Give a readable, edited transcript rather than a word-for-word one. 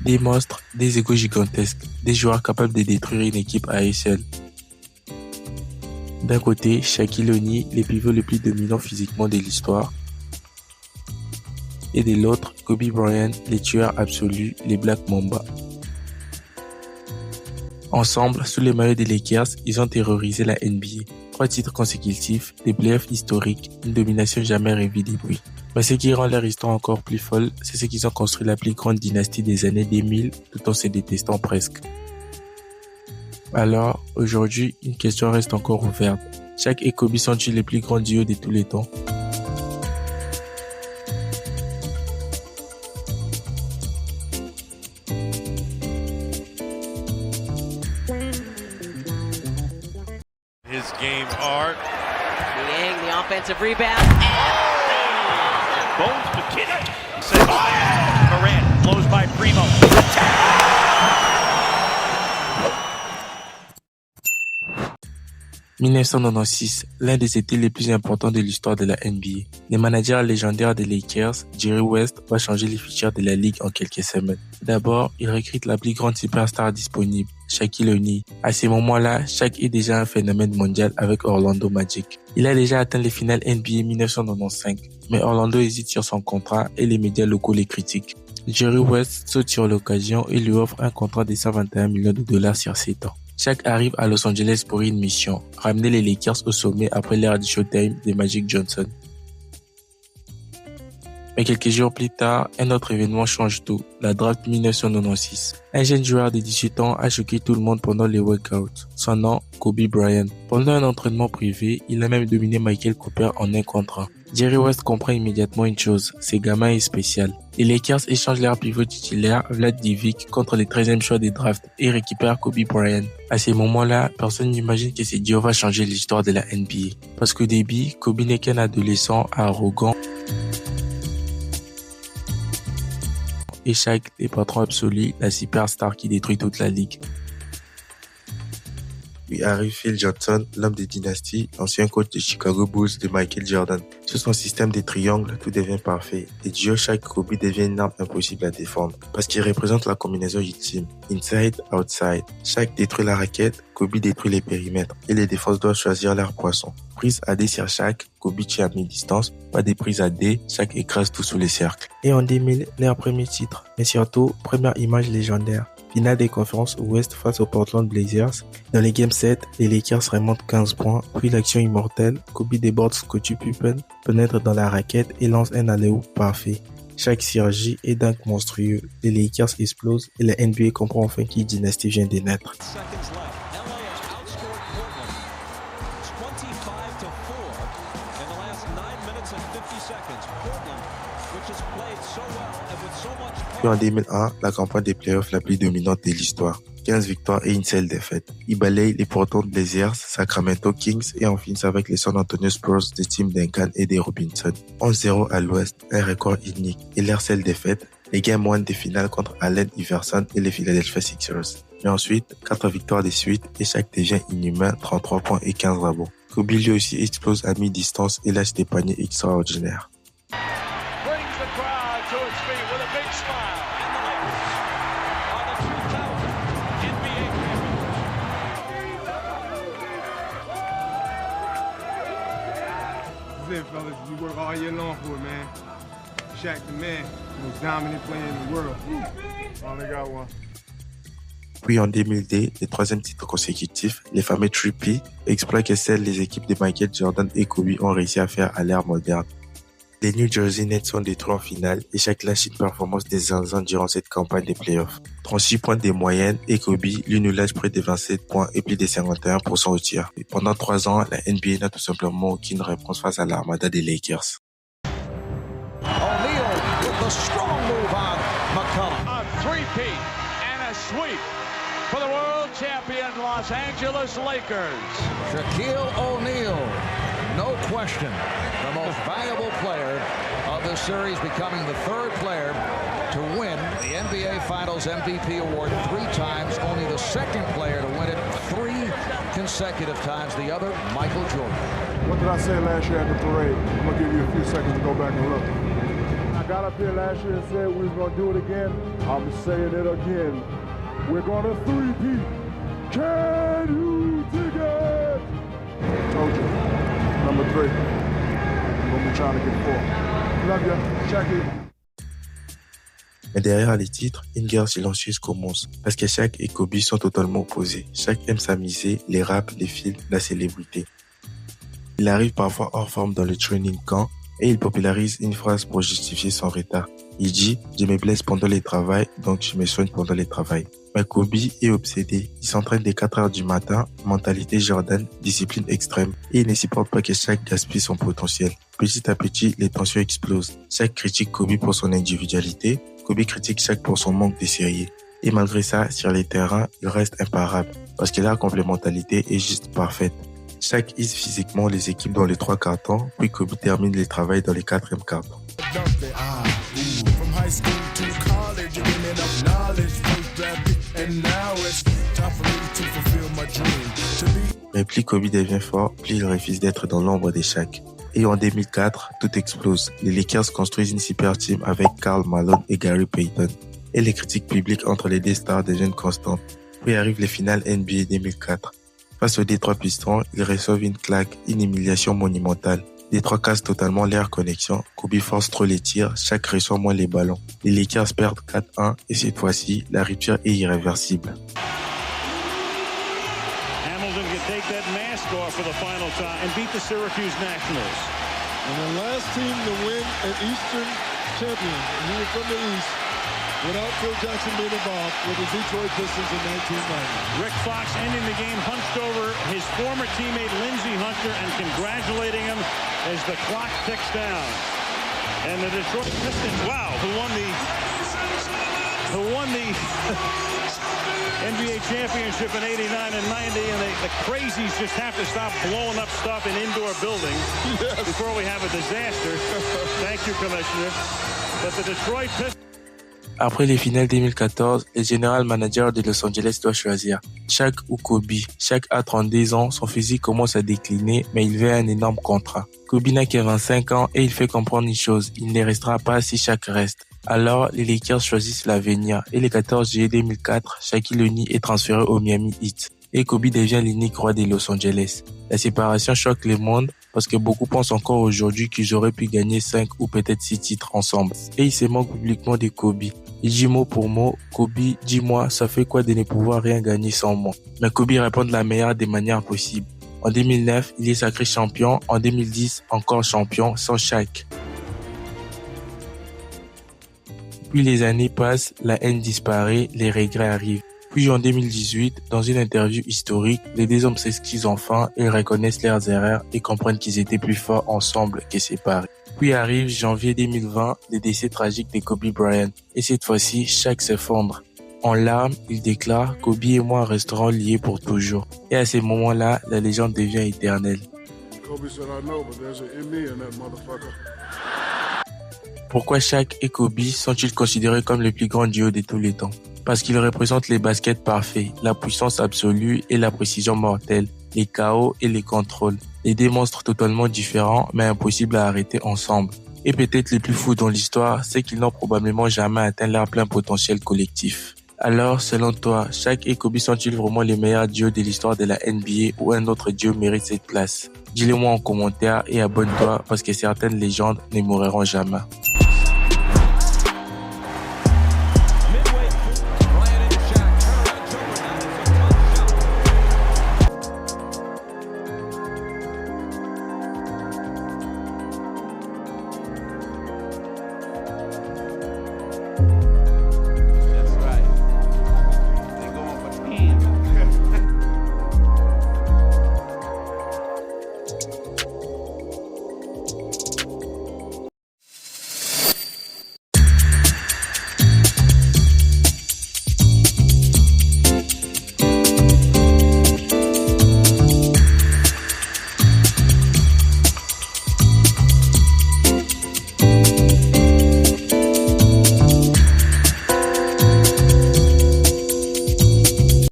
Des monstres, des égos gigantesques, des joueurs capables de détruire une équipe à eux seuls. D'un côté, Shaquille O'Neal, les pivots les plus dominants physiquement de l'histoire. Et de l'autre, Kobe Bryant, les tueurs absolus, les Black Mamba. Ensemble, sous les maillots des Lakers, ils ont terrorisé la NBA. 3 titres consécutifs, des playoffs historiques, une domination jamais rêvée depuis. Mais ce qui rend leur histoire encore plus folle, c'est ce qu'ils ont construit la plus grande dynastie des années 2000, tout en se détestant presque. Alors, aujourd'hui, une question reste encore ouverte. Shaq et Kobe sont-ils les plus grands duos de tous les temps? His game art. Niang, the offensive rebound. Bones McKinnon. Says, oh yeah! Morant blows by Primo. 1996, l'un des étés les plus importants de l'histoire de la NBA. Le manager légendaire des Lakers, Jerry West, va changer les features de la ligue en quelques semaines. D'abord, il recrute la plus grande superstar disponible, Shaquille O'Neal. À ce moment-là, Shaq est déjà un phénomène mondial avec Orlando Magic. Il a déjà atteint les finales NBA 1995, mais Orlando hésite sur son contrat et les médias locaux les critiquent. Jerry West saute sur l'occasion et lui offre un contrat de 121 millions de dollars sur 7 ans. Shaq arrive à Los Angeles pour une mission, ramener les Lakers au sommet après l'ère du Showtime de Magic Johnson. Mais quelques jours plus tard, un autre événement change tout, la draft 1996. Un jeune joueur de 18 ans a choqué tout le monde pendant les workouts. Son nom, Kobe Bryant. Pendant un entraînement privé, il a même dominé Michael Cooper en 1 contre 1. Jerry West comprend immédiatement une chose, ce gamin est spécial. Les Lakers échangent leur pivot titulaire, Vlad Divac, contre le 13e choix des drafts et récupèrent Kobe Bryant. À ces moments-là, personne n'imagine que ce duo va changer l'histoire de la NBA. Parce qu'au début, Kobe n'est qu'un adolescent arrogant et Shaq, le patron absolu, la superstar qui détruit toute la ligue. Puis arrive Phil Johnson, l'homme des dynasties, ancien coach des Chicago Bulls de Michael Jordan. Sous son système des triangles, tout devient parfait. Les duos Shaq-Kobe deviennent une arme impossible à défendre, parce qu'ils représentent la combinaison ultime. Inside, outside. Shaq détruit la raquette, Kobe détruit les périmètres, et les défenses doivent choisir leur poisson. Prise à D sur Shaq, Kobe tue à mi-distance, pas des prises à D, Shaq écrase tout sous les cercles. Et en 2000, leur premier titre, mais surtout, première image légendaire. Finale des conférences Ouest face aux Portland Blazers. Dans les Game 7, les Lakers remontent 15 points, puis l'action immortelle, Kobe déborde Scottie Pippen, pénètre dans la raquette et lance un alley-oop parfait. Chaque synergie est dunk monstrueux, les Lakers explosent et la NBA comprend enfin qui dynastie vient de naître. Puis en 2001, la campagne des playoffs la plus dominante de l'histoire. 15 victoires et une seule défaite. Ils balayent les Portland Blazers, Sacramento Kings et en finissent avec les San Antonio Spurs de Tim Duncan et des Robinson. 11-0 à l'ouest, un record unique. Et leur seule défaite, les Game 1 des finales contre Allen Iverson et les Philadelphia Sixers. Mais ensuite, 4 victoires de suite et Shaq devient inhumain, 33 points et 15 rebonds. Kobe lui aussi explose à mi-distance et lâche des paniers extraordinaires. It, fellas. You work all year long for it, man. Shaq the man, most dominant player in the world. Only got one. Puis en 2002, le 3e titre consécutif, les fameux Trippy, exploit que seules les équipes de Michael Jordan et Kobe ont réussi à faire à l'ère moderne. Les New Jersey Nets sont détruits en finale et Shaq lâche une performance des zinzins durant cette campagne de playoffs. 36 points de moyenne et Kobe, lui, nous lâche près de 27 points et plus de 51% au tir. Et pendant 3 ans, la NBA n'a tout simplement aucune réponse face à l'armada des Lakers. O'Neal with the strong move on McCollum. A three-peat and a sweep for the world champion Los Angeles Lakers. Shaquille O'Neal, no question, the most valuable player of the series, becoming the 3rd player to win the NBA Finals MVP award 3 times, only the 2nd player to win it 3 consecutive times, the other, Michael Jordan. What did I say last year at the parade? I'm going to give you a few seconds to go back and look. got up here last year and said we was going to do it again. I'm saying it again. We're going to three-peat. Can you dig it? Told you. Number 3. We're going to be trying to get 4. Love you. Jackie. Mais derrière les titres, une guerre silencieuse commence, parce que Shaq et Kobe sont totalement opposés. Shaq aime s'amuser, les raps, les films, la célébrité. Il arrive parfois hors forme dans le training camp et il popularise une phrase pour justifier son retard. Il dit « Je me blesse pendant les travails, donc je me soigne pendant les travails ». Mais Kobe est obsédé. Il s'entraîne dès 4 heures du matin, mentalité Jordan, discipline extrême, et il ne supporte pas que Shaq gaspille son potentiel. Petit à petit, les tensions explosent. Shaq critique Kobe pour son individualité, Kobe critique Shaq pour son manque de sérieux. Et malgré ça, sur les terrains, il reste imparable, parce que la complémentarité est juste parfaite. Shaq ise physiquement les équipes dans les 3 quarts temps, puis Kobe termine le travail dans les 4e quarts temps. Mais plus Kobe devient fort, plus il refuse d'être dans l'ombre de Shaq. Et en 2004, tout explose. Les Lakers construisent une super team avec Karl Malone et Gary Payton. Et les critiques publiques entre les deux stars deviennent constantes. Puis arrivent les finales NBA 2004. Face aux Detroit Pistons, ils reçoivent une claque, une humiliation monumentale. Detroit casse totalement leur connexion. Kobe force trop les tirs, Shaq reçoit moins les ballons. Les Lakers perdent 4-1 et cette fois-ci, la rupture est irréversible. Hamilton can take that mask off for the final time and beat the Syracuse Nationals. And the last team to win an Eastern champion, he was from the East, without Phil Jackson being involved, with the Detroit Pistons in 1990. Rick Fox ending the game hunched over his former teammate Lindsey Hunter and congratulating him as the clock ticks down. And the Detroit Pistons, wow, who won the NBA championship in 89 and 90, and the crazies just have to stop blowing up stuff in indoor buildings before we have a disaster. Thank you, Commissioner. But the Detroit Pistons... Après les finales 2014, le general manager de Los Angeles doit choisir Shaq ou Kobe. Shaq a 32 ans, son physique commence à décliner, mais il veut un énorme contrat. Kobe n'a que 25 ans et il fait comprendre une chose, il ne restera pas si Shaq reste. Alors, les Lakers choisissent l'avenir et le 14 juillet 2004, Shaquille O'Neal est transféré au Miami Heat. Et Kobe devient l'unique roi de Los Angeles. La séparation choque le monde parce que beaucoup pensent encore aujourd'hui qu'ils auraient pu gagner 5 ou peut-être 6 titres ensemble. Et il se moque publiquement de Kobe. Il dit mot pour mot, Kobe, dis-moi, ça fait quoi de ne pouvoir rien gagner sans moi? Mais Kobe répond de la meilleure des manières possibles. En 2009, il est sacré champion. En 2010, encore champion sans Shaq. Puis les années passent, la haine disparaît, les regrets arrivent. Puis en 2018, dans une interview historique, les deux hommes s'excusent enfin, ils reconnaissent leurs erreurs et comprennent qu'ils étaient plus forts ensemble que séparés. Puis arrive janvier 2020, le décès tragique de Kobe Bryant. Et cette fois-ci, Shaq s'effondre. En larmes, il déclare « Kobe et moi resterons liés pour toujours ». Et à ces moments-là, la légende devient éternelle. Kobe said, I know, but there's an me in that motherfucker. Pourquoi Shaq et Kobe sont-ils considérés comme le plus grand duo de tous les temps? Parce qu'ils représentent les baskets parfaits, la puissance absolue et la précision mortelle, les chaos et les contrôles. Les deux monstres totalement différents, mais impossibles à arrêter ensemble. Et peut-être les plus fous dans l'histoire, c'est qu'ils n'ont probablement jamais atteint leur plein potentiel collectif. Alors, selon toi, Shaq et Kobe sont-ils vraiment les meilleurs duos de l'histoire de la NBA ou un autre duo mérite cette place? Dis-le moi en commentaire et abonne-toi parce que certaines légendes ne mourront jamais.